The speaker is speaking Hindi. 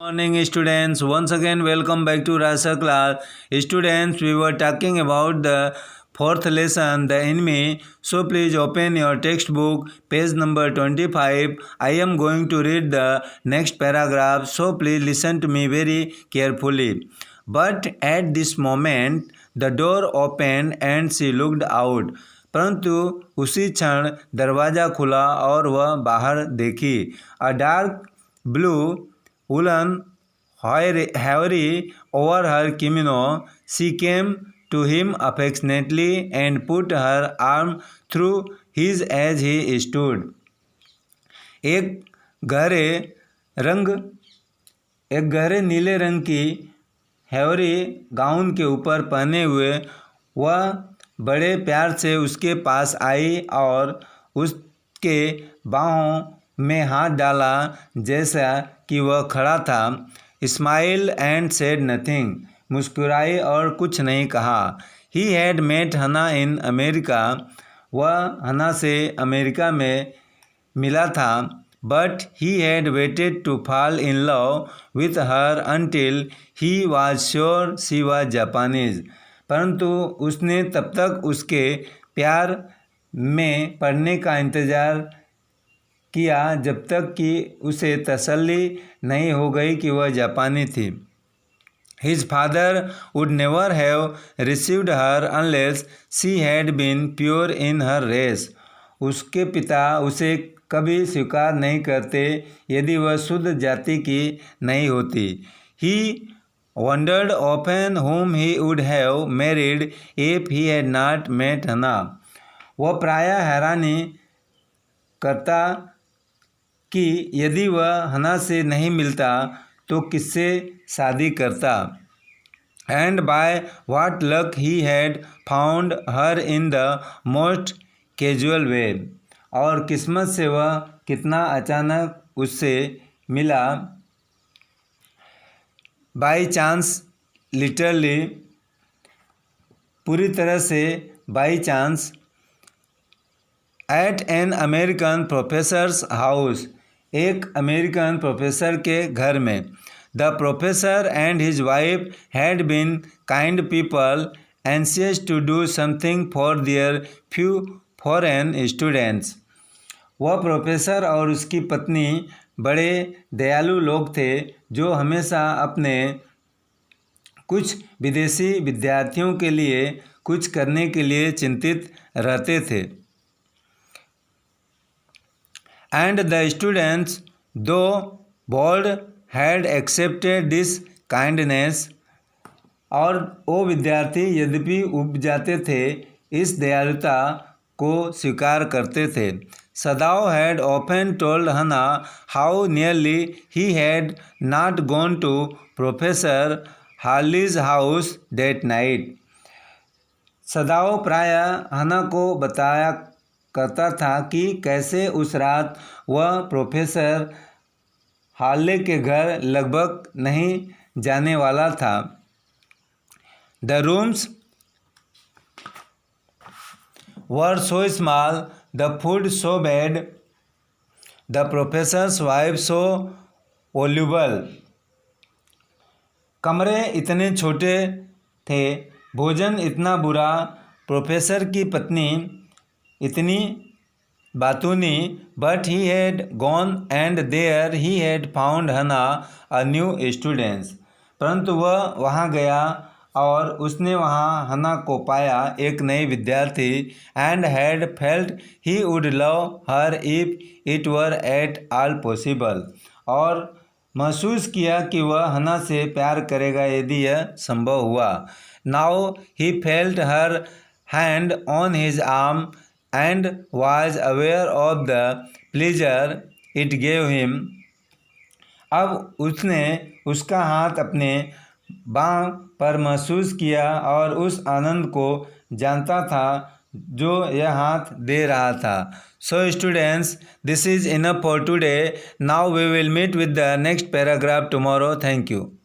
Morning students, once again welcome back to Rasa class. Students, we were talking about the fourth lesson, the enemy. So please open your textbook, page number 25. I am going to read the next paragraph, so please listen to me very carefully. But at this moment the door opened and she looked out. परंतु उसी क्षण दरवाज़ा खुला और वह बाहर देखी. A dark blue woolen Harry over her kimono. She came to him affectionately and put her arm through his as he stood. एक गहरे नीले रंग की हैवरी गाउन के ऊपर पहने हुए वह बड़े प्यार से उसके पास आई और उसके बाहों में हाथ डाला जैसा कि वह खड़ा था. Smile and said nothing. मुस्कुराई और कुछ नहीं कहा. ही हैड मेट हना इन अमेरिका. वह हना से अमेरिका में मिला था. But he had waited to fall in love with her until he was sure she was Japanese. परंतु उसने तब तक उसके प्यार में पड़ने का इंतज़ार किया जब तक कि उसे तसल्ली नहीं हो गई कि वह जापानी थी. His father would never have received her unless she had been pure in her race. उसके पिता उसे कभी स्वीकार नहीं करते यदि वह शुद्ध जाति की नहीं होती. He wondered often whom he would have married if he had not met Hannah. वह प्रायः हैरानी करता कि यदि वह हना से नहीं मिलता तो किससे शादी करता. And by what luck he had found her in the most casual way. और किस्मत से वह कितना अचानक उससे मिला. बाई चांस, लिटरली, पूरी तरह से by chance. At an American professor's house. एक अमेरिकन प्रोफेसर के घर में. The professor and his wife had been kind people anxious to do something for their few foreign students. वह प्रोफेसर और उसकी पत्नी बड़े दयालु लोग थे जो हमेशा अपने कुछ विदेशी विद्यार्थियों के लिए कुछ करने के लिए चिंतित रहते थे. And the students, though bold, had accepted this kindness. और वो विद्यार्थी यद्यपि उब जाते थे इस दयालुता को स्वीकार करते थे. सदाओ had often told Hannah how nearly he had not gone to Professor Harley's house that night. सदाओ प्रायः हना को बताया करता था कि कैसे उस रात वह प्रोफेसर हार्ले के घर लगभग नहीं जाने वाला था. The rooms were so small, the food so bad, the professors wife so voluble. कमरे इतने छोटे थे, भोजन इतना बुरा, प्रोफेसर की पत्नी इतनी बातूनी. But he had gone and there he had found Hannah a new students. परंतु वह वहाँ गया और उसने वहाँ हना को पाया, एक नई विद्यार्थी. And had felt he would love her if it were at all possible. और महसूस किया कि वह हना से प्यार करेगा यदि यह संभव हुआ. Now he felt her hand on his arm and was aware of the pleasure it gave him. अब उसने उसका हाथ अपने बाँह पर महसूस किया और उस आनंद को जानता था जो यह हाथ दे रहा था. So students, this is enough for today. Now we will meet with the next paragraph tomorrow. Thank you.